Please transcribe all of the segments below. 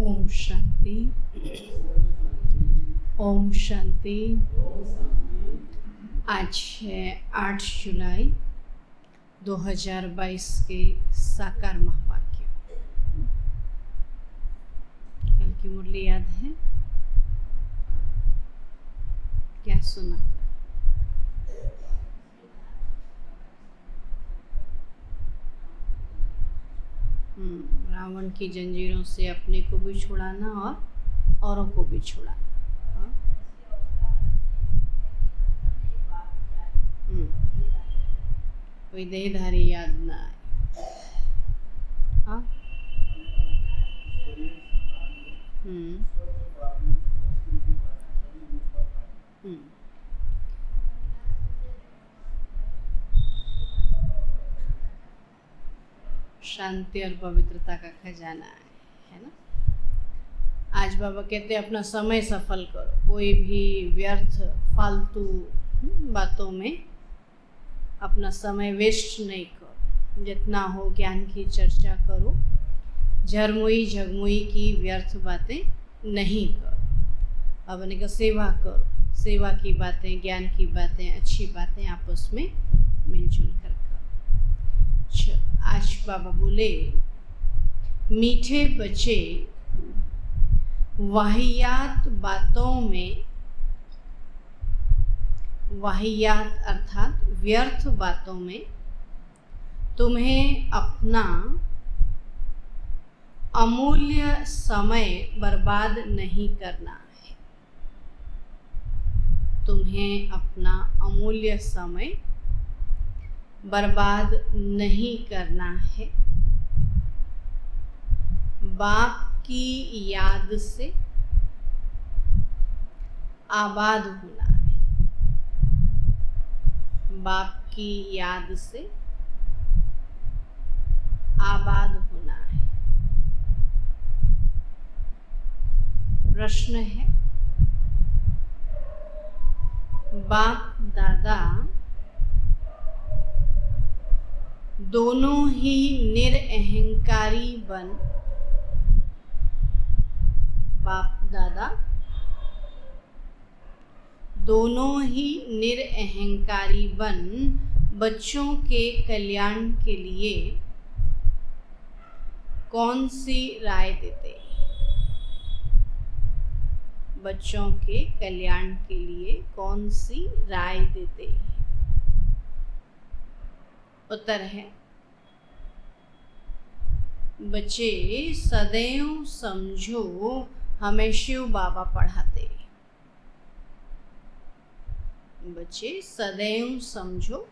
ओम शांति। ओम शांति। आज है 8 जुलाई 2022 के साकार महावाक्य। कल की मुरली याद है क्या? सुना रावण की जंजीरों से अपने को भी छुड़ाना और औरों को भी छुड़ाना। कोई देहधारी याद ना आए। हाँ। शांति और पवित्रता का खजाना है ना। आज बाबा कहते हैं अपना समय सफल करो, कोई भी व्यर्थ फालतू बातों में अपना समय वेस्ट नहीं करो। जितना हो ज्ञान की चर्चा करो, झरमुई झगमुई की व्यर्थ बातें नहीं करो। बाबा ने कहा सेवा करो, सेवा की बातें, ज्ञान की बातें, अच्छी बातें आपस में मिलजुल कर करो। आज बाबा बोले मीठे बच्चे वाहियात बातों में, वाहियात अर्थात व्यर्थ बातों में तुम्हें अपना अमूल्य समय बर्बाद नहीं करना है। तुम्हें अपना अमूल्य समय बर्बाद नहीं करना है। बाप की याद से आबाद होना है। बाप की याद से आबाद होना है। प्रश्न है, बाप दादा दोनों ही निरअहंकारी बन, बाप दादा दोनों ही निरअहंकारी बन बच्चों के कल्याण के लिए कौन सी राय देते हैं? बच्चों के कल्याण के लिए कौन सी राय देते हैं? उत्तर है, बच्चे सदैव समझो हमें शिव बाबा पढ़ाते। बच्चे सदैव समझो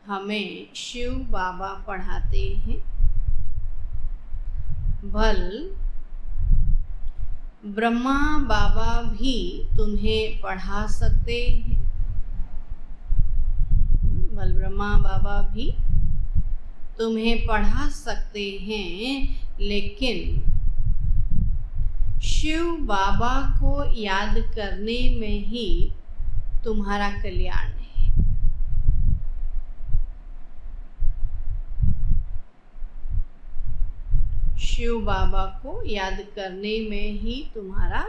हमें शिव बाबा पढ़ाते हैं। भल ब्रह्मा बाबा भी तुम्हें पढ़ा सकते हैं। भल ब्रह्मा बाबा भी तुम्हें पढ़ा सकते हैं, लेकिन शिव बाबा को याद करने में ही तुम्हारा कल्याण है। शिव बाबा को याद करने में ही तुम्हारा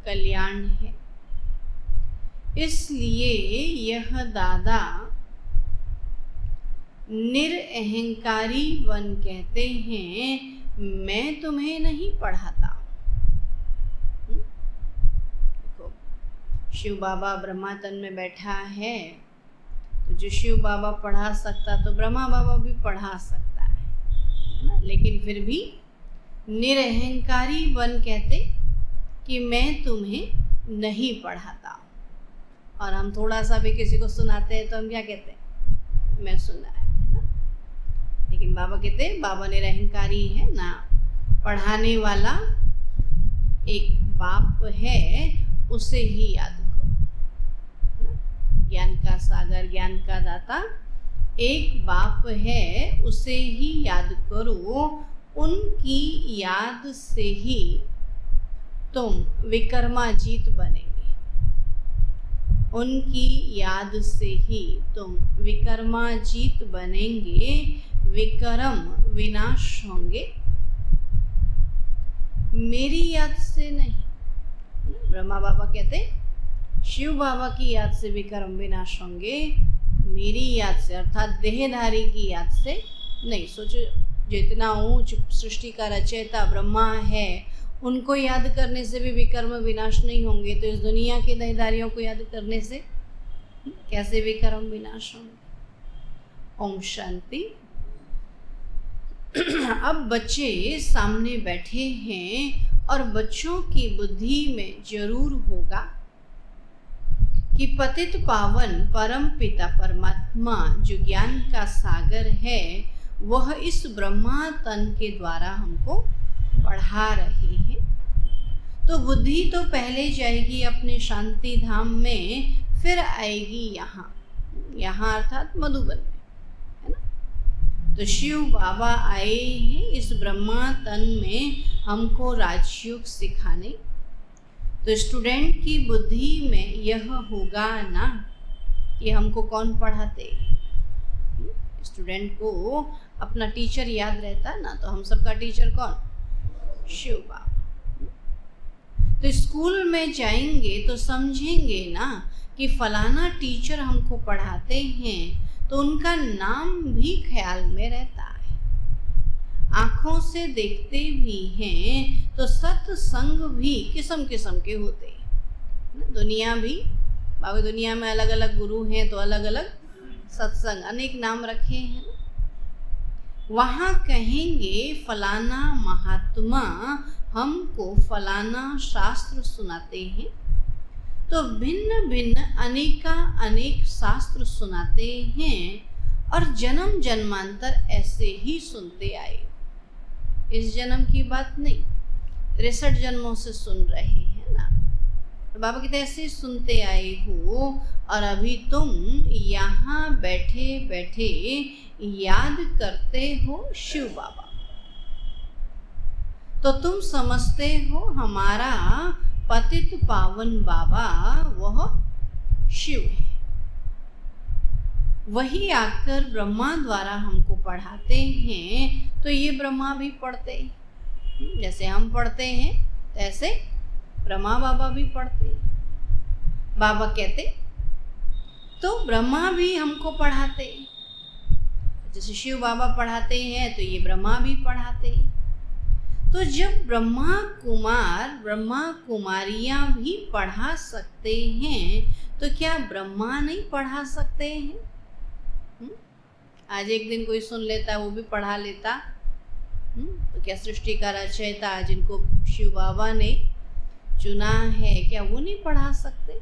कल्याण है। इसलिए यह दादा निरअहंकारी वन कहते हैं मैं तुम्हें नहीं पढ़ाता। देखो, शिव बाबा ब्रह्मा तन में बैठा है, तो जो शिव बाबा पढ़ा सकता तो ब्रह्मा बाबा भी पढ़ा सकता है ना। लेकिन फिर भी निरअहंकारी वन कहते कि मैं तुम्हें नहीं पढ़ाता। और हम थोड़ा सा भी किसी को सुनाते हैं तो हम क्या कहते हैं? मैं सुना है ना। लेकिन बाबा कहते हैं बाबा निरअहंकारी है ना, पढ़ाने वाला एक बाप है, उसे ही याद करो। ज्ञान का सागर, ज्ञान का दाता एक बाप है, उसे ही याद करो। उनकी याद से ही तुम विक्रमाजीत बनेंगे। उनकी याद से ही तुम विक्रमाजीत बनेंगे। विक्रम विनाश होंगे मेरी याद से नहीं। ब्रह्मा बाबा कहते शिव बाबा की याद से भी कर्म विनाश होंगे, मेरी याद से अर्थात देहधारी की याद से नहीं। सोचो, जितना ऊंच सृष्टि का रचयिता ब्रह्मा है, उनको याद करने से भी विकर्म विनाश नहीं होंगे, तो इस दुनिया के देहधारियों को याद करने से कैसे विकर्म विनाश होंगे। ओम शांति। अब बच्चे सामने बैठे हैं और बच्चों की बुद्धि में जरूर होगा कि पतित पावन परम पिता परमात्मा जो ज्ञान का सागर है, वह इस ब्रह्मा तन के द्वारा हमको पढ़ा रहे हैं। तो बुद्धि तो पहले जाएगी अपने शांति धाम में, फिर आएगी यहाँ अर्थात मधुबन में, है ना। तो शिव बाबा आए हैं इस ब्रह्मा तन में हमको राजयोग सिखाने। तो स्टूडेंट की बुद्धि में यह होगा ना कि हमको कौन पढ़ाते। स्टूडेंट को अपना टीचर याद रहता ना, तो हम सबका टीचर कौन? शिव बाबा। तो स्कूल में जाएंगे तो समझेंगे ना कि फलाना टीचर हमको पढ़ाते हैं, तो उनका नाम भी ख्याल में रहता है। आँखों से देखते भी हैं तो सत्संग भी किस्म किस्म के होते हैं। दुनिया भी, बाकी दुनिया में अलग अलग गुरु हैं तो अलग अलग सत्संग, अनेक नाम रखे हैं। वहाँ कहेंगे फलाना महात्मा हमको फलाना शास्त्र सुनाते हैं, तो भिन्न भिन्न अनेक शास्त्र सुनाते हैं और जन्म जन्मांतर ऐसे ही सुनते आए। इस जन्म की बात नहीं, 63 जन्मों से सुन रहे हैं ना। तो बाबा कहते ऐसे सुनते आए हो और अभी तुम यहाँ बैठे बैठे याद करते हो शिव बाबा। तो तुम समझते हो हमारा पतित पावन बाबा वह शिव है। वही आकर ब्रह्मा द्वारा हमको पढ़ाते हैं, तो ये ब्रह्मा भी पढ़ते हैं। जैसे हम पढ़ते हैं तैसे ब्रह्मा बाबा भी पढ़ते हैं। बाबा कहते तो ब्रह्मा भी हमको पढ़ाते हैं। जैसे शिव बाबा पढ़ाते हैं तो ये ब्रह्मा भी पढ़ाते हैं। तो जब ब्रह्मा कुमारियाँ भी पढ़ा सकते हैं, तो क्या ब्रह्मा नहीं पढ़ा सकते हैं? आज एक दिन कोई सुन लेता, वो भी पढ़ा लेता। तो क्या सृष्टि का रचयिता जिनको शिव बाबा ने चुना है, क्या वो नहीं पढ़ा सकते?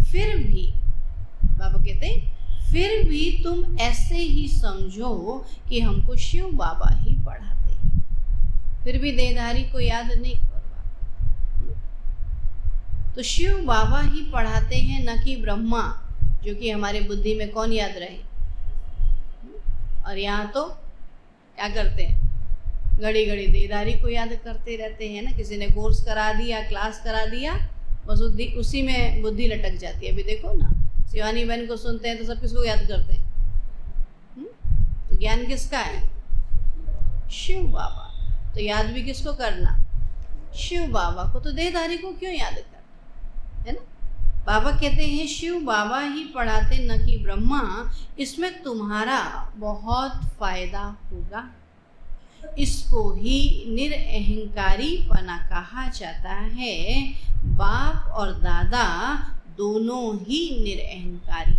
फिर भी बाबा कहते फिर भी तुम ऐसे ही समझो कि हमको शिव बाबा ही पढ़ाते हैं, फिर भी देहधारी को याद नहीं करवा। तो शिव बाबा ही पढ़ाते हैं, न कि ब्रह्मा, जो कि हमारे बुद्धि में कौन याद रहे। और यहाँ तो क्या करते हैं, घड़ी घड़ी देहधारी को याद करते रहते हैं ना। किसी ने कोर्स करा दिया, क्लास करा दिया, बस उसी में बुद्धि लटक जाती है। अभी देखो ना, शिवानी बहन को सुनते हैं तो सब किसको याद करते हैं? तो ज्ञान किसका है? शिव बाबा। तो याद भी किसको करना? शिव बाबा को। तो देहधारी को क्यों याद करना, है ना। बाबा कहते हैं शिव बाबा ही पढ़ाते, न कि ब्रह्मा। इसमें तुम्हारा बहुत फायदा होगा। इसको ही निरअहंकारी पना कहा जाता है। बाप और दादा दोनों ही निरअहंकारी है।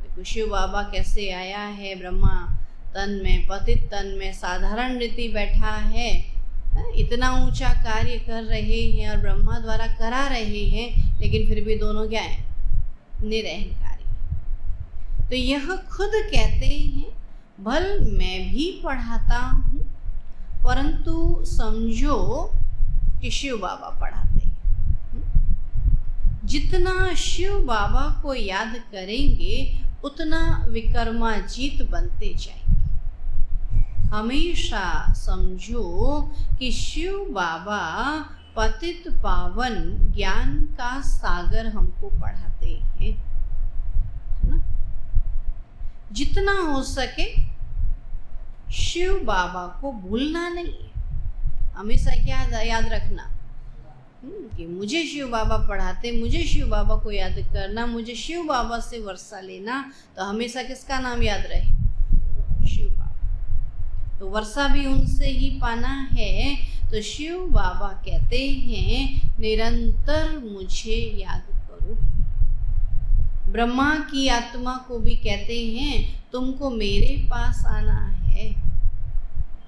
देखो शिव बाबा कैसे आया है, ब्रह्मा तन में, पतित तन में साधारण रीति बैठा है, इतना ऊंचा कार्य कर रहे हैं और ब्रह्मा द्वारा करा रहे हैं, लेकिन फिर भी दोनों क्या है? निरअहंकारी। तो यह खुद कहते हैं भल मैं भी पढ़ाता हूँ, परंतु समझो कि शिव बाबा पढ़ाते हैं। जितना शिव बाबा को याद करेंगे उतना विकर्माजीत बनते जाएंगे। हमेशा समझो कि शिव बाबा पतित पावन ज्ञान का सागर हमको पढ़ाते हैं ना। जितना हो सके शिव बाबा को भूलना नहीं है। हमेशा क्या याद रखना कि मुझे शिव बाबा पढ़ाते, मुझे शिव बाबा को याद करना, मुझे शिव बाबा से वर्षा लेना, तो हमेशा किसका नाम याद रहे? शिव बाबा। तो वर्षा भी उनसे ही पाना है। तो शिव बाबा कहते हैं निरंतर मुझे याद करो। ब्रह्मा की आत्मा को भी कहते हैं तुमको मेरे पास आना है,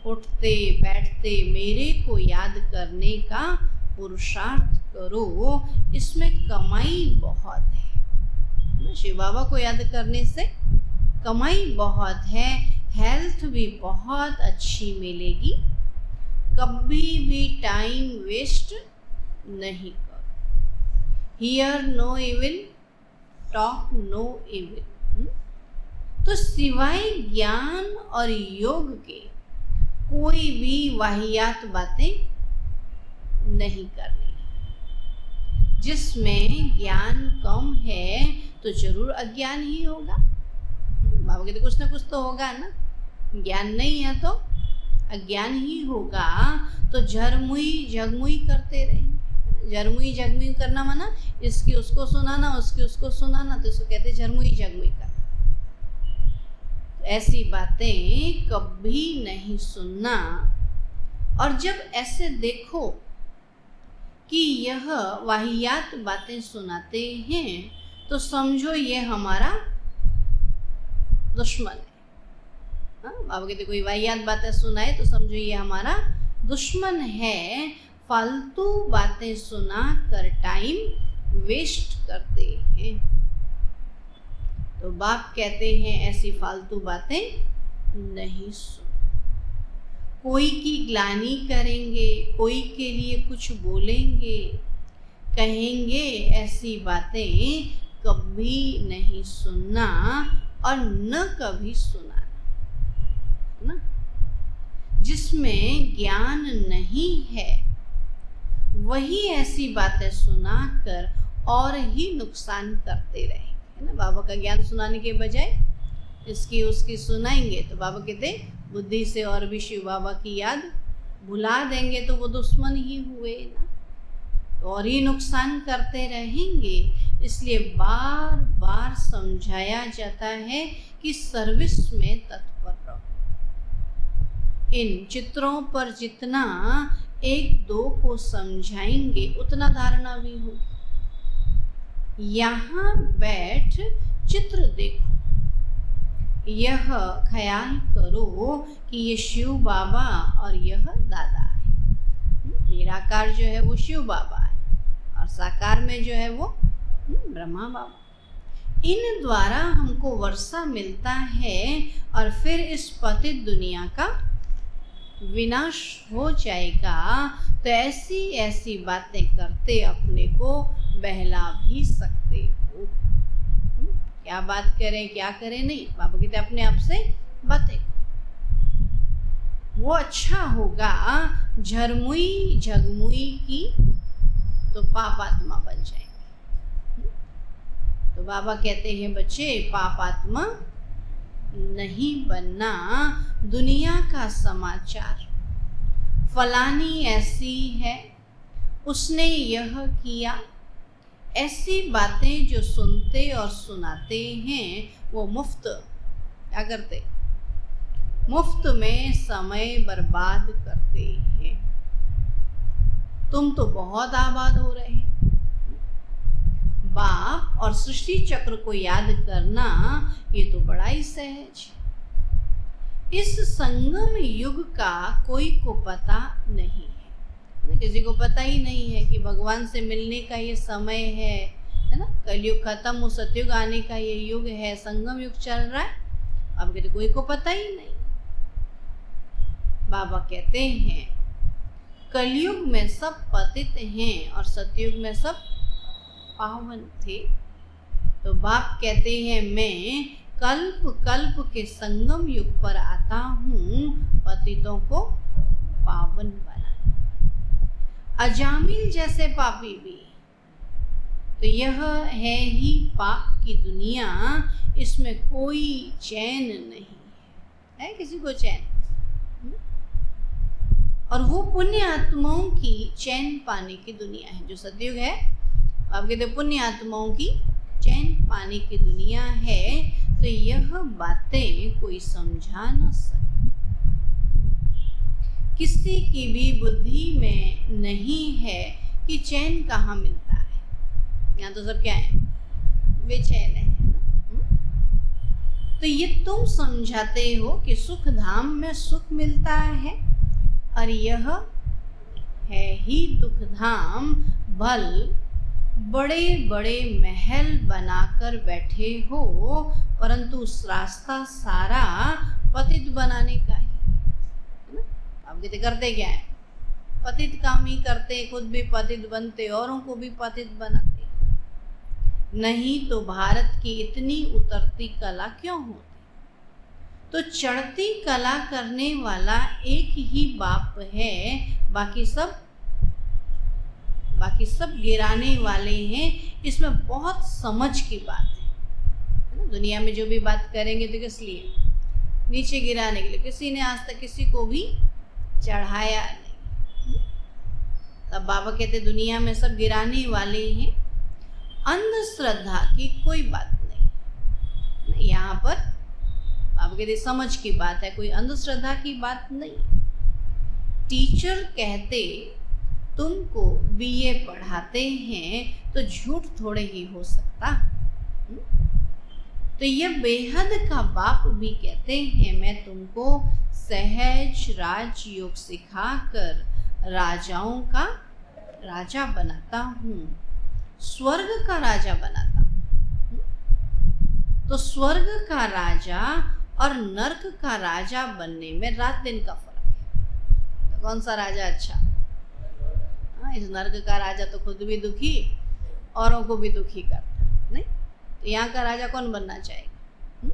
उठते बैठते मेरे को याद करने का पुरुषार्थ करो, इसमें कमाई बहुत है। शिव बाबा को याद करने से कमाई बहुत है, हेल्थ भी बहुत अच्छी मिलेगी। कभी भी टाइम वेस्ट नहीं करो। Hear no evil, talk no evil. तो सिवाय ज्ञान और योग के कोई भी वाहियात बातें नहीं करनी। जिसमें ज्ञान कम है तो जरूर अज्ञान ही होगा। बाबा कहते कुछ ना कुछ तो होगा ना। ज्ञान नहीं है तो अज्ञान ही होगा। तो झरमुई झगमुई करते रहेंगे। झरमुई झगमुई करना माना इसकी उसको सुनाना, उसकी उसको सुनाना, तो इसको कहते झरमुई झगमुई करना। तो ऐसी बातें कभी नहीं सुनना। और जब ऐसे देखो कि यह वाहियात बातें सुनाते हैं तो समझो ये हमारा दुश्मन है। बाबा कहते कोई वाहियात बातें सुनाए तो समझो ये हमारा दुश्मन है। फालतू बातें सुना कर टाइम वेस्ट करते हैं। तो बाप कहते हैं ऐसी फालतू बातें नहीं सुन। कोई की ग्लानि करेंगे, कोई के लिए कुछ बोलेंगे, कहेंगे, ऐसी बातें कभी नहीं सुनना और न कभी सुनाना ना। जिसमें ज्ञान नहीं है वही ऐसी बातें सुनाकर और ही नुकसान करते रहेंगे, है ना। बाबा का ज्ञान सुनाने के बजाय इसकी उसकी सुनाएंगे तो बाबा कहते बुद्धि से और भी शिव बाबा की याद भुला देंगे तो वो दुश्मन ही हुए ना, तो और ही नुकसान करते रहेंगे। इसलिए बार बार समझाया जाता है कि सर्विस में तत्पर रहो। इन चित्रों पर जितना एक दो को समझाएंगे उतना धारणा भी होगी। यहाँ बैठ चित्र देखो, यह ख्याल करो कि ये शिव बाबा और यह दादा है। निराकार जो है वो शिव बाबा है और साकार में जो है वो ब्रह्मा बाबा। इन द्वारा हमको वर्षा मिलता है और फिर इस पतित दुनिया का विनाश हो जाएगा। तो ऐसी ऐसी बातें करते अपने को बहला भी सकते हो। क्या बात करें क्या करें नहीं, बाबा कहते अपने आप से बातें। वो अच्छा होगा झरमुई झगमुई की तो पाप आत्मा बन जाएंगे। तो बाबा कहते हैं बच्चे पाप आत्मा नहीं बनना। दुनिया का समाचार फलानी ऐसी है, उसने यह किया, ऐसी बातें जो सुनते और सुनाते हैं वो मुफ्त क्या करते, मुफ्त में समय बर्बाद करते हैं। तुम तो बहुत आबाद हो रहे हैं। बाप और सृष्टि चक्र को याद करना ये तो बड़ा ही सहज। इस संगम युग का कोई को पता नहीं है, किसी को पता ही नहीं है कि भगवान से मिलने का ये समय है ना। कलयुग खत्म हो, सतयुग आने का ये युग है, संगम युग चल रहा है। अब कहते कोई को पता ही नहीं। बाबा कहते हैं कलयुग में सब पतित हैं और सतयुग में सब पावन थे। तो बाप कहते हैं मैं कल्प कल्प के संगम युग पर आता हूँ पतितों को पावन बनाने। अजामिल जैसे पापी भी, तो यह है ही पाप की दुनिया, इसमें कोई चैन नहीं है किसी को चैन। और वो पुण्य आत्माओं की चैन पाने की दुनिया है। जो सतयुग है आप कहते पुण्य आत्माओं की चैन पाने की दुनिया है। तो यह बातें कोई समझा न सके, किसी की भी बुद्धि में नहीं है कि चैन कहाँ मिलता है। यहाँ तो सब क्या है, बेचैन है ना। तो ये तुम समझाते हो कि सुख धाम में सुख मिलता है और यह है ही दुख धाम। भल बड़े बड़े महल बनाकर बैठे हो, परंतु उस रास्ता सारा पतित बनाने का ही है ना। आप कहते करते क्या है, पतित काम ही करते, खुद भी पतित बनते, औरों को भी पतित बनाते। नहीं तो भारत की इतनी उतरती कला क्यों होती। तो चढ़ती कला करने वाला एक ही बाप है, बाकी सब गिराने वाले हैं। इसमें बहुत समझ की बात है ना। दुनिया में जो भी बात करेंगे तो किस लिए, नीचे गिराने के लिए। किसी ने आज तक किसी को भी चढ़ाया नहीं। तब बाबा कहते दुनिया में सब गिराने वाले हैं। अंधश्रद्धा की कोई बात नहीं। यहाँ पर बाबा कहते समझ की बात है, कोई अंधश्रद्धा की बात नहीं। टीचर कहते तुमको बीए पढ़ाते हैं तो झूठ थोड़े ही हो सकता। तो यह बेहद का बाप भी कहते हैं मैं तुमको सहज राजयोग सिखाकर राजाओं का राजा बनाता हूँ, स्वर्ग का राजा बनाता हूँ। तो स्वर्ग का राजा और नर्क का राजा बनने में रात दिन का फर्क है। तो कौन सा राजा अच्छा। इस नर्क का राजा तो खुद भी दुखी, औरों को भी दुखी करता नहीं। तो यहाँ का राजा कौन बनना चाहेगा।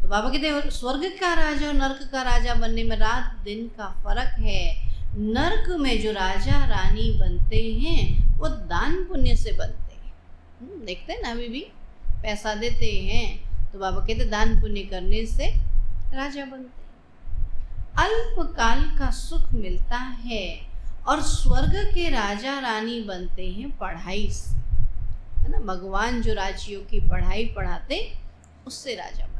तो बाबा कहते हैं स्वर्ग का राजा और नर्क का राजा बनने में रात दिन का फर्क है। नर्क में जो राजा रानी बनते हैं वो दान पुण्य से बनते हैं। देखते हैं ना, अभी भी पैसा देते हैं तो बाबा कहते दान पुण्य करने से राजा बनते हैं। अल्पकाल का सुख मिलता है और स्वर्ग के राजा रानी बनते हैं पढ़ाई से, है ना। भगवान जो राजियों की पढ़ाई पढ़ाते उससे राजा बनते।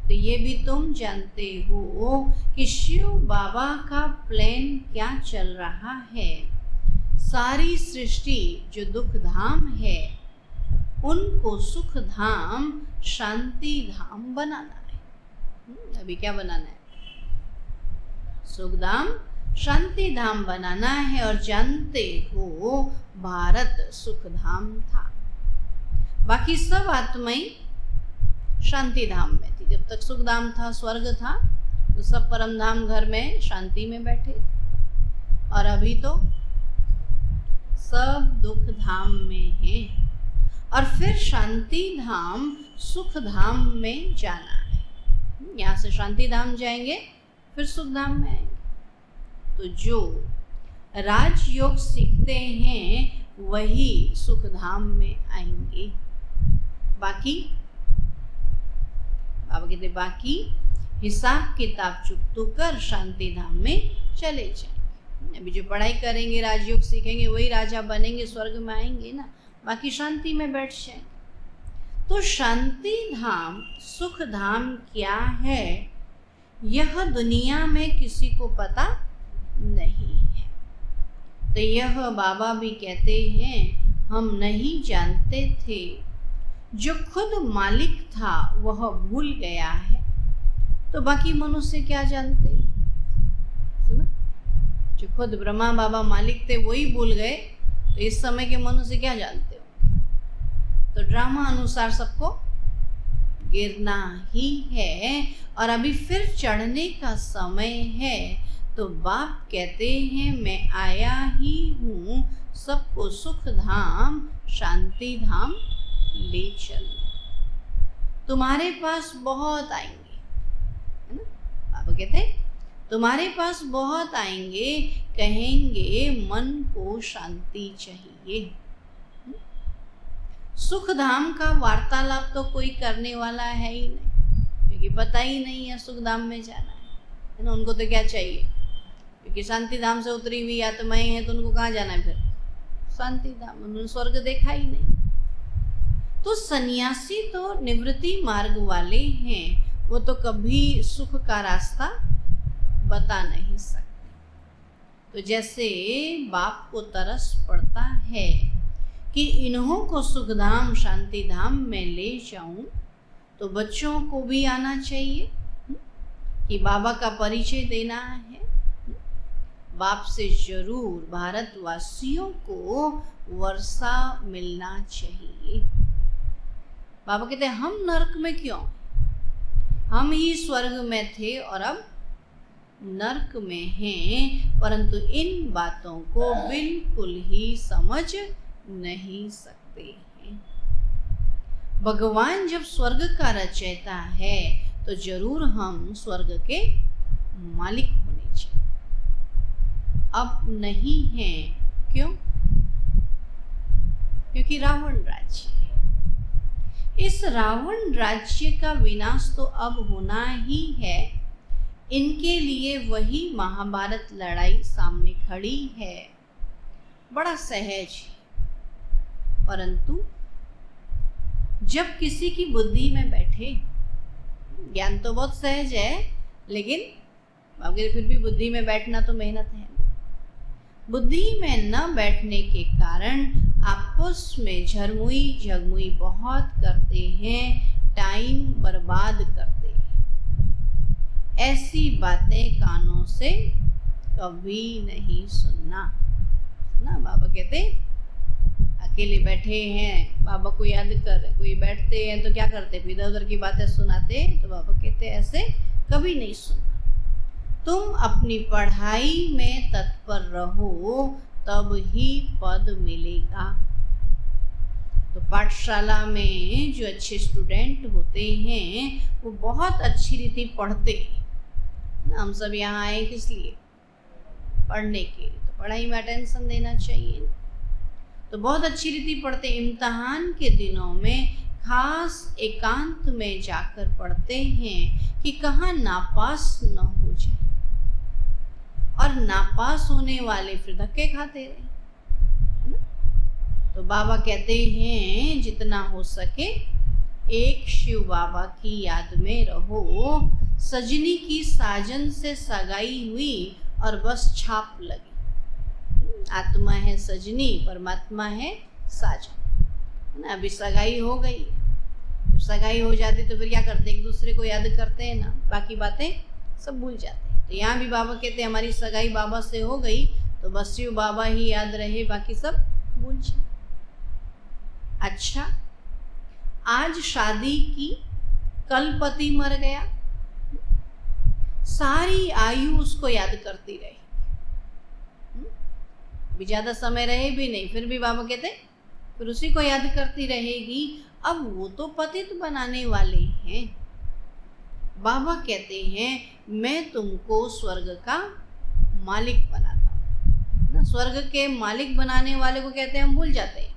तो ये भी तुम जानते हो कि शिव बाबा का प्लान क्या चल रहा है। सारी सृष्टि जो दुख धाम है उनको सुख धाम शांति धाम बनाना है। अभी क्या बनाना है, सुख धाम शांति धाम बनाना है। और जानते हो भारत सुख धाम था, बाकी सब आत्माएं शांति धाम में थी। जब तक सुख धाम था, स्वर्ग था, तो सब परम धाम घर में शांति में बैठे थे। और अभी तो सब दुख धाम में है और फिर शांति धाम सुख धाम में जाना है। यहाँ से शांति धाम जाएंगे फिर सुख धाम में आएंगे। तो जो राजयोग सीखते हैं वही सुख धाम में आएंगे। बाकी बाबा कहते बाकी हिसाब किताब चुकतो कर शांति धाम में चले जाएंगे। अभी जो पढ़ाई करेंगे, राजयोग सीखेंगे, वही राजा बनेंगे, स्वर्ग में आएंगे ना। बाकी शांति में बैठ जाएंगे। तो शांति धाम सुख धाम क्या है यह दुनिया में किसी को पता नहीं है। तो यह बाबा भी कहते हैं हम नहीं जानते थे। जो खुद मालिक था वह भूल गया है, तो बाकी मनुष्य क्या जानते। सुना, जो खुद ब्रह्मा बाबा मालिक थे वही भूल गए, तो इस समय के मनुष्य क्या जानते हो। तो ड्रामा अनुसार सबको गिरना ही है और अभी फिर चढ़ने का समय है। तो बाप कहते हैं मैं आया ही हूँ सबको सुख धाम शांति धाम ले चल। तुम्हारे पास बहुत आएंगे, है ना। बाबा कहते तुम्हारे पास बहुत आएंगे, कहेंगे मन को शांति चाहिए। सुख धाम का वार्तालाप तो कोई करने वाला है ही नहीं, क्योंकि पता ही नहीं है सुख धाम में जाना है ना। उनको तो क्या चाहिए, क्योंकि शांति धाम से उतरी हुई आत्माएं हैं तो उनको कहाँ जाना है फिर? शांति धाम। उन्होंने स्वर्ग देखा ही नहीं। तो सन्यासी तो निवृत्ति मार्ग वाले हैं, वो तो कभी सुख का रास्ता बता नहीं सकते। तो जैसे बाप को तरस पड़ता है कि इन्हों को सुखधाम शांति धाम में ले जाऊं, तो बच्चों को भी आना चाहिए कि बाबा का परिचय देना है। बाप से जरूर भारतवासियों को वर्षा मिलना चाहिए। बाबा कहते हैं हम नरक में क्यों? हम ही स्वर्ग में थे और अब नरक में हैं, परंतु इन बातों को बिल्कुल ही समझ नहीं सकते हैं। भगवान जब स्वर्ग का रचयिता है तो जरूर हम स्वर्ग के मालिक होने चाहिए। अब नहीं है, क्यों? क्योंकि रावण राज्य है। इस रावण राज्य का विनाश तो अब होना ही है। इनके लिए वही महाभारत लड़ाई सामने खड़ी है। बड़ा सहज है, परंतु जब किसी की बुद्धि में बैठे, ज्ञान तो बहुत सहज है, लेकिन अगर फिर भी बुद्धि में बैठना तो मेहनत है। बुद्धि में न बैठने के कारण आपस में झरमुई झगमुई बहुत करते हैं, टाइम बर्बाद करते हैं। ऐसी बातें कानों से कभी नहीं सुनना ना। बाबा कहते अकेले बैठे हैं, बाबा को याद कर रहे, कोई बैठते हैं तो क्या करते, इधर उधर की बातें सुनाते। तो बाबा कहते ऐसे कभी नहीं सुनना। तुम अपनी पढ़ाई में तत्पर रहो, तब ही पद मिलेगा। तो पाठशाला में जो अच्छे स्टूडेंट होते हैं वो बहुत अच्छी रीति पढ़ते हैं। हम सब यहाँ आए किस लिए? पढ़ने के लिए। तो पढ़ाई में अटेंशन देना चाहिए। तो बहुत अच्छी रीति पढ़ते। इम्तहान के दिनों में खास एकांत में जाकर पढ़ते हैं कि कहाँ नापास न हो जाए, और नापास होने वाले फिर धक्के खाते रहे। तो बाबा कहते हैं जितना हो सके एक शिव बाबा की याद में रहो। सजनी की साजन से सगाई हुई और बस छाप लगी। आत्मा है सजनी, परमात्मा है साजन, ना। अभी सगाई हो गई, तो सगाई हो जाती तो फिर क्या करते, एक दूसरे को याद करते हैं ना, बाकी बातें सब भूल जाते हैं। तो यहाँ भी बाबा कहते हैं हमारी सगाई बाबा से हो गई तो बस शिव बाबा ही याद रहे, बाकी सब भूल जाए। अच्छा, आज शादी की, कल पति मर गया, सारी आयु उसको याद करती रही। भी ज्यादा समय रहे भी नहीं, फिर भी बाबा कहते फिर उसी को याद करती रहेगी। अब वो तो पतित बनाने वाले हैं। बाबा कहते हैं मैं तुमको स्वर्ग का मालिक बनाता हूँ ना। स्वर्ग के मालिक बनाने वाले को कहते हैं हम भूल जाते हैं,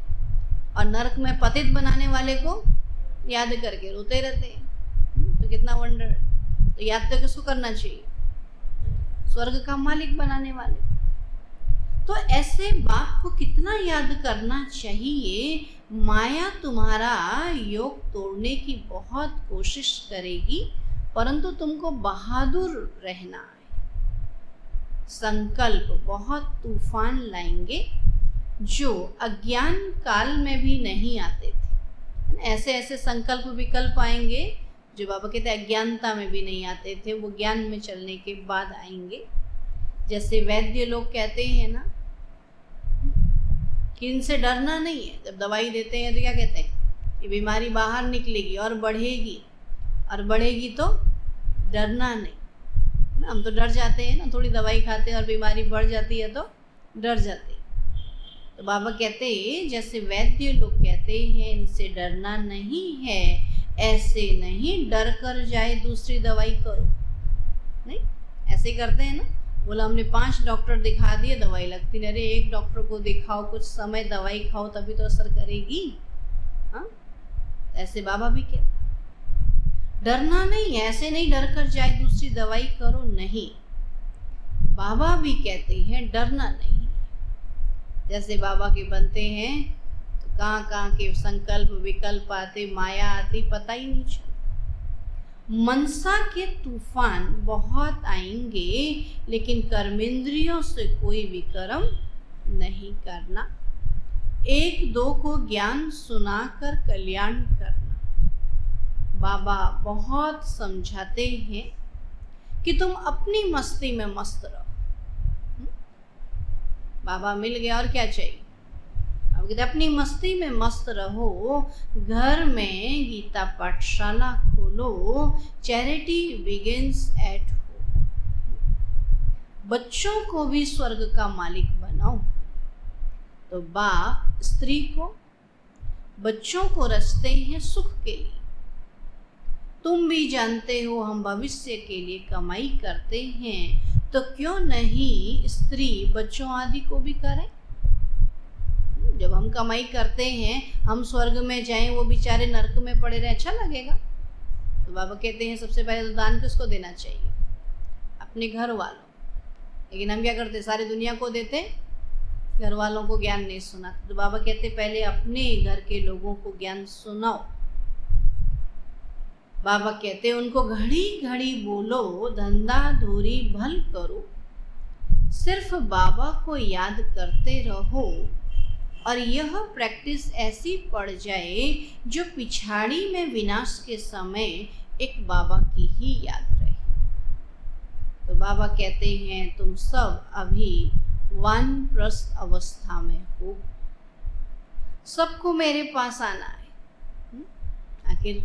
और नरक में पतित बनाने वाले को याद करके रोते रहते हैं। तो कितना वंडर। तो याद तो किसको करना चाहिए? स्वर्ग का मालिक बनाने वाले। तो ऐसे बाप को कितना याद करना चाहिए। माया तुम्हारा योग तोड़ने की बहुत कोशिश करेगी, परंतु तुमको बहादुर रहना है। संकल्प बहुत तूफान लाएंगे जो अज्ञान काल में भी नहीं आते थे। ऐसे ऐसे संकल्प विकल्प आएंगे जो बाबा कहते अज्ञानता में भी नहीं आते थे, वो ज्ञान में चलने के बाद आएंगे। जैसे वैद्य लोग कहते हैं ना कि इनसे डरना नहीं है। जब दवाई देते हैं तो क्या कहते हैं, ये बीमारी बाहर निकलेगी और बढ़ेगी, और बढ़ेगी तो डरना नहीं। हम तो डर जाते हैं ना, थोड़ी दवाई खाते हैं और बीमारी बढ़ जाती है तो डर जाते हैं। तो बाबा कहते हैं जैसे वैद्य लोग कहते हैं इनसे डरना नहीं है, ऐसे नहीं डर कर जाए दूसरी दवाई करो, नहीं ऐसे करते हैं ना। बोला हमने 5 डॉक्टर दिखा दिए, दवाई लगती नहीं। अरे एक डॉक्टर को दिखाओ, कुछ समय दवाई खाओ, तभी तो असर करेगी। हाँ, ऐसे बाबा भी कहते डरना नहीं, ऐसे नहीं डर कर जाए दूसरी दवाई करो, नहीं। बाबा भी कहते हैं डरना नहीं। जैसे बाबा के बनते हैं तो कहाँ कहाँ के संकल्प विकल्प आते, माया आती, पता ही नहीं चलता। मनसा के तूफान बहुत आएंगे, लेकिन कर्मेंद्रियों से कोई भी कर्म नहीं करना। एक दो को ज्ञान सुनाकर कल्याण करना। बाबा बहुत समझाते हैं कि तुम अपनी मस्ती में मस्त रहो। बाबा मिल गया और क्या चाहिए। अब कहते अपनी मस्ती में मस्त रहो, घर में गीता पाठशाला खोलो, चैरिटी बिगिंस एट होम। बच्चों को भी स्वर्ग का मालिक बनाओ। तो बाप स्त्री को, बच्चों को रचते हैं सुख के लिए। तुम भी जानते हो हम भविष्य के लिए कमाई करते हैं, तो क्यों नहीं स्त्री बच्चों आदि को भी करें। जब हम कमाई करते हैं, हम स्वर्ग में जाएं, वो बेचारे नरक में पड़े रहे, अच्छा लगेगा। तो बाबा कहते हैं सबसे पहले तो दान किसको देना चाहिए, अपने घर वालों। लेकिन हम क्या करते, सारी दुनिया को देते, घर वालों को ज्ञान नहीं सुनाते। तो बाबा कहते पहले अपने घर के लोगों को ज्ञान सुनाओ। बाबा कहते उनको घड़ी घड़ी बोलो, धंधा धूरी भल करो, सिर्फ बाबा को याद करते रहो। और यह प्रैक्टिस ऐसी पड़ जाए जो पिछाड़ी में विनाश के समय एक बाबा की ही याद रहे। तो बाबा कहते हैं तुम सब अभी वानप्रस्थ अवस्था में हो, सबको मेरे पास आना है। आखिर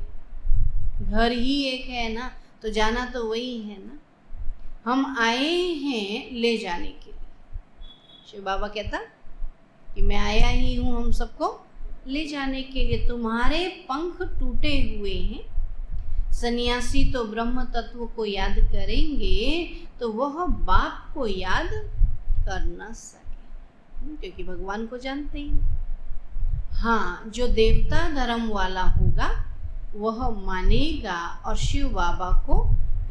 घर ही एक है ना, तो जाना तो वही है ना। हम आए हैं ले जाने के लिए। शिव बाबा कहता कि मैं आया ही हूँ हम सबको ले जाने के लिए। तुम्हारे पंख टूटे हुए हैं। सन्यासी तो ब्रह्म तत्व को याद करेंगे तो वह बाप को याद कर न सके, क्योंकि भगवान को जानते ही नहीं। हाँ, जो देवता धर्म वाला होगा वह मानेगा और शिव बाबा को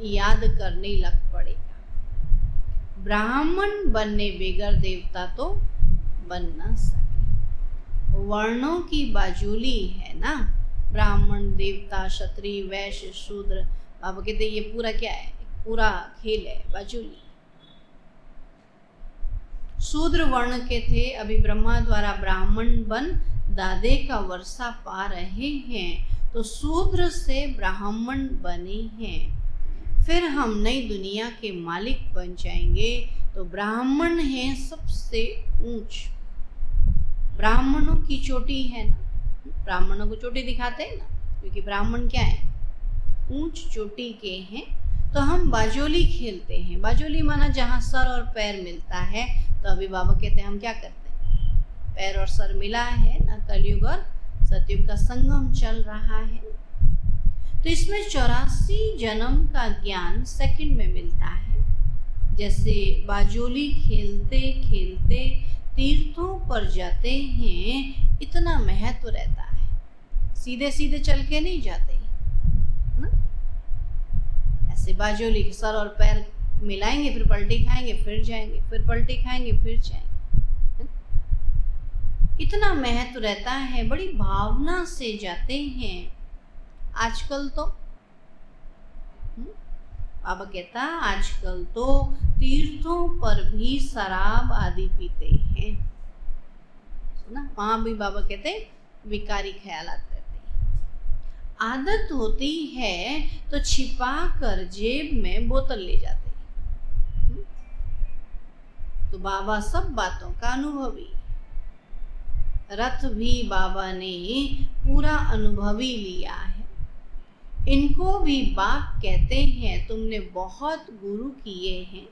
याद करने लग पड़ेगा। ब्राह्मण बनने बगैर देवता तो बन न सके। वर्णों की बाजुली है ना, ब्राह्मण देवता क्षत्रिय वैश्य शूद्र। बाबा कहते ये पूरा क्या है, पूरा खेल है, बाजुली। शूद्र वर्ण के थे, अभी ब्रह्मा द्वारा ब्राह्मण बन दादे का वर्षा पा रहे हैं, तो शूद्र से ब्राह्मण बने हैं। फिर हम नई दुनिया के मालिक बन जाएंगे। तो ब्राह्मण है सबसे ऊंच। ब्राह्मणों की चोटी है ना, ब्राह्मणों को चोटी दिखाते हैं ना, क्योंकि ब्राह्मण क्या है, ऊंच चोटी के हैं। तो हम बाजोली खेलते हैं। बाजोली माना जहाँ सर और पैर मिलता है। तो अभी बाबा कहते हैं हम क्या करते हैं, पैर और सर मिला है ना, कलयुग और सतयुग का संगम चल रहा है। तो इसमें 84 जन्म का ज्ञान सेकंड में मिलता है। जैसे बाजोली खेलते खेलते तीर्थों पर जाते हैं, इतना महत्व रहता है। सीधे सीधे चल के नहीं जाते ना, ऐसे बाजोली के सर और पैर मिलाएंगे, फिर पलटी खाएंगे, फिर जाएंगे, फिर पलटी खाएंगे, फिर जाएंगे। इतना महत्व रहता है, बड़ी भावना से जाते हैं। आजकल तो बाबा कहता आजकल तो तीर्थों पर भी शराब आदि पीते हैं ना, वहां भी बाबा कहते विकारी ख्यालात रहते हैं। आदत होती है तो छिपा कर जेब में बोतल ले जाते हैं। तो बाबा सब बातों का अनुभवी। रथ भी बाबा ने पूरा अनुभवी लिया है। इनको भी बाप कहते हैं तुमने बहुत गुरु किए हैं,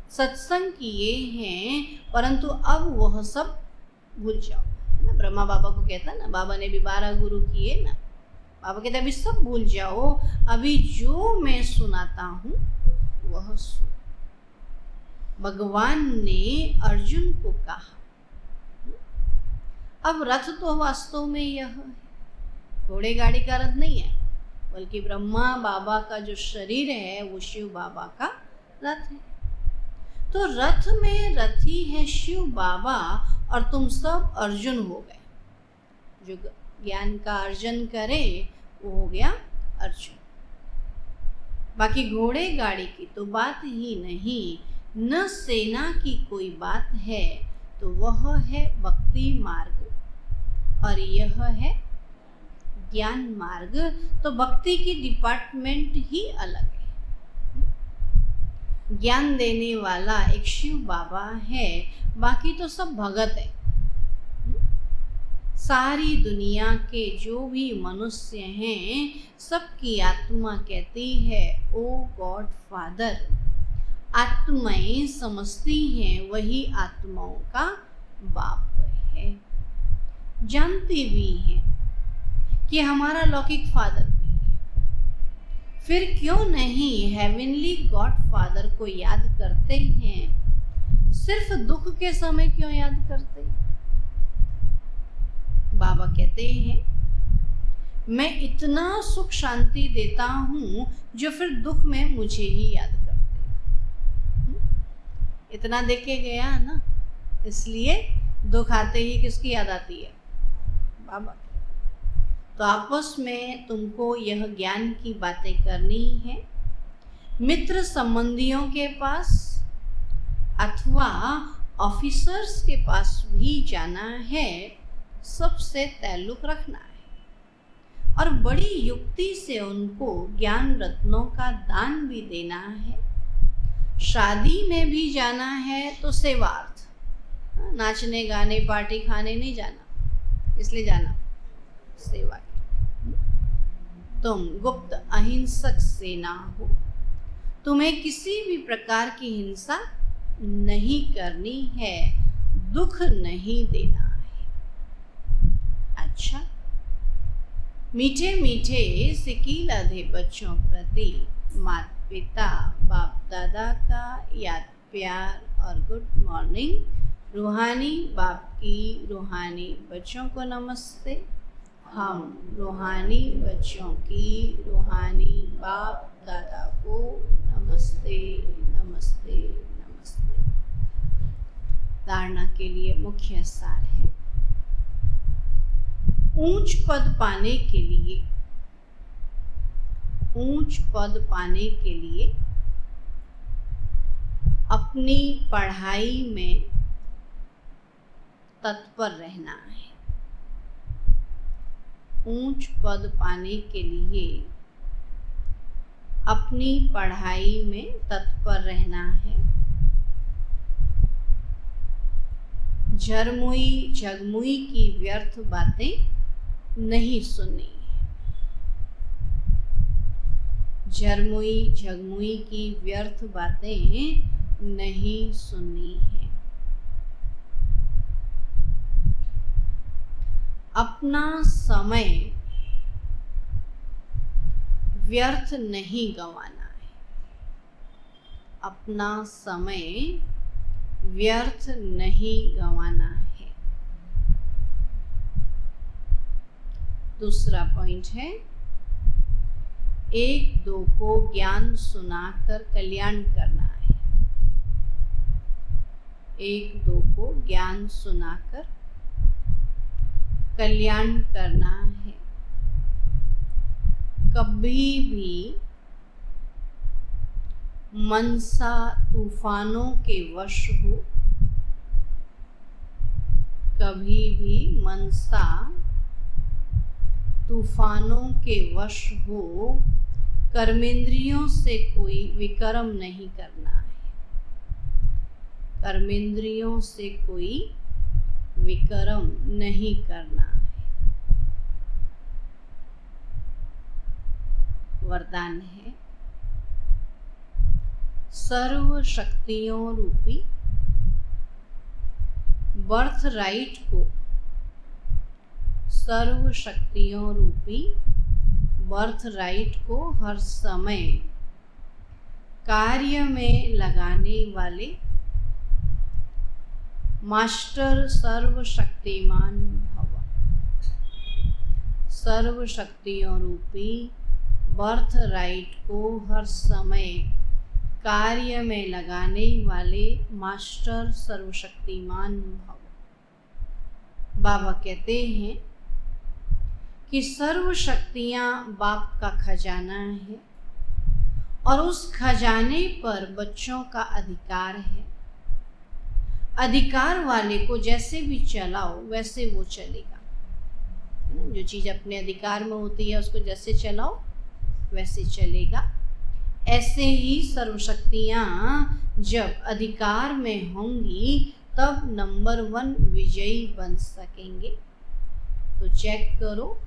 सत्संग किए हैं, परंतु अब वह सब भूल जाओ। है ना, ब्रह्मा बाबा को कहता ना, बाबा ने भी 12 गुरु किए ना। बाबा कहते अभी सब भूल जाओ, अभी जो मैं सुनाता हूँ वह सुनो। भगवान ने अर्जुन को कहा। अब रथ तो वास्तव में यह है, घोड़े गाड़ी का रथ नहीं है, बल्कि ब्रह्मा बाबा का जो शरीर है वो शिव बाबा का रथ है। तो रथ में रथी है शिव बाबा और तुम सब अर्जुन हो गए। जो ज्ञान का अर्जन करे वो हो गया अर्जुन। बाकी घोड़े गाड़ी की तो बात ही नहीं, न सेना की कोई बात है, तो वह है भक्ति मार्ग और यह है ज्ञान मार्ग। तो भक्ति की डिपार्टमेंट ही अलग है। ज्ञान देने वाला एक शिव बाबा है, बाकी तो सब भगत है। सारी दुनिया के जो भी मनुष्य हैं, सबकी आत्मा कहती है ओ गॉड फादर। आत्माएं समझती हैं वही आत्माओं का बाप है। जानती भी हैं कि हमारा लौकिक फादर भी है। फिर क्यों नहीं हेवनली गॉड फादर को याद करते हैं, सिर्फ दुख के समय क्यों याद करते हैं? बाबा कहते हैं मैं इतना सुख शांति देता हूं जो फिर दुख में मुझे ही याद करते हैं। इतना देख के गया ना, इसलिए दुख आते ही किसकी याद आती है? बाबा। तो आपस में तुमको यह ज्ञान की बातें करनी है, मित्र संबंधियों के पास अथवा ऑफिसर्स के पास भी जाना है, सबसे ताल्लुक रखना है और बड़ी युक्ति से उनको ज्ञान रत्नों का दान भी देना है। शादी में भी जाना है तो सेवार्थ, नाचने गाने पार्टी खाने नहीं जाना, इसलिए जाना सेवा के। तुम गुप्त अहिंसक सेना हो, तुम्हें किसी भी प्रकार की हिंसा नहीं करनी है, दुख नहीं देना है। अच्छा, मीठे मीठे सिकील आधे बच्चों प्रति माता पिता बाप दादा का याद प्यार और गुड मॉर्निंग। रूहानी बाप की रूहानी बच्चों को नमस्ते। हम रूहानी बच्चों की रूहानी बाप दादा को नमस्ते नमस्ते नमस्ते। धारणा के लिए मुख्य सार है, ऊंच पद पाने के लिए, ऊंच पद पाने के लिए अपनी पढ़ाई में तत्पर रहना है। ऊंच पद पाने के लिए अपनी पढ़ाई में तत्पर रहना है। झरमुई झगमुई की व्यर्थ बातें नहीं सुननी है। झरमुई झगमुई की व्यर्थ बातें नहीं सुननी है। अपना समय व्यर्थ नहीं गंवाना है। अपना समय व्यर्थ नहीं गंवाना है। दूसरा पॉइंट है, एक दो को ज्ञान सुनाकर कल्याण करना है। एक दो को ज्ञान सुनाकर कल्याण करना है। कभी भी मनसा तूफानों के वश हो, कभी भी मनसा तूफानों के वश हो, कर्मेंद्रियों से कोई विकर्म नहीं करना है। कर्मेंद्रियों से कोई विकर्म नहीं करना है। वरदान है, सर्व शक्तियों रूपी बर्थ राइट को, सर्व शक्तियों रूपी बर्थ राइट को हर समय कार्य में लगाने वाले मास्टर सर्वशक्तिमान भव। सर्व शक्तियों रूपी बर्थ राइट को हर समय कार्य में लगाने वाले मास्टर सर्वशक्तिमान भव। बाबा कहते हैं कि सर्व शक्तियाँ बाप का खजाना है और उस खजाने पर बच्चों का अधिकार है। अधिकार वाले को जैसे भी चलाओ वैसे वो चलेगा। जो चीज़ अपने अधिकार में होती है उसको जैसे चलाओ वैसे चलेगा। ऐसे ही सर्वशक्तियाँ जब अधिकार में होंगी तब नंबर 1 विजयी बन सकेंगे। तो चेक करो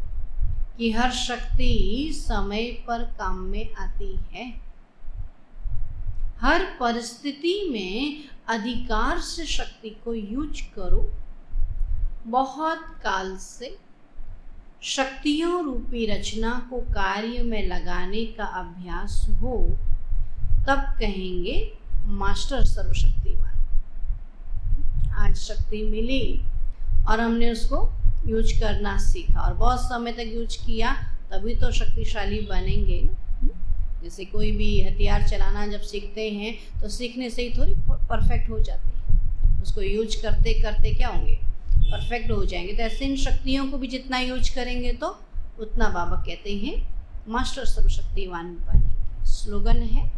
कि हर शक्ति समय पर काम में आती है। हर परिस्थिति में अधिकार से शक्ति को यूज करो। बहुत काल से शक्तियों रूपी रचना को कार्य में लगाने का अभ्यास हो तब कहेंगे मास्टर सर्वशक्तिवान। आज शक्ति मिली और हमने उसको यूज करना सीखा और बहुत समय तक यूज किया तभी तो शक्तिशाली बनेंगे। जैसे कोई भी हथियार चलाना जब सीखते हैं तो सीखने से ही थोड़ी परफेक्ट हो जाते हैं, उसको यूज करते करते क्या होंगे, परफेक्ट हो जाएंगे। तो ऐसे इन शक्तियों को भी जितना यूज करेंगे तो उतना बाबा कहते हैं मास्टर सर्वशक्तिवान बनेंगे। स्लोगन है,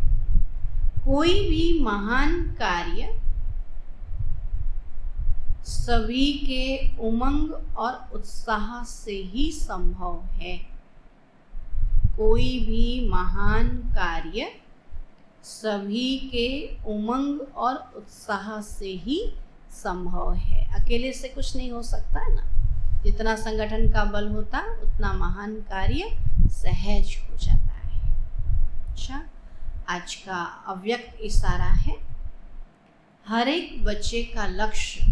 कोई भी महान कार्य सभी के उमंग और उत्साह से ही संभव है। कोई भी महान कार्य सभी के उमंग और उत्साह से ही संभव है। अकेले से कुछ नहीं हो सकता है ना। जितना संगठन का बल होता उतना महान कार्य सहज हो जाता है। अच्छा, आज का अव्यक्त इशारा है, हर एक बच्चे का लक्ष्य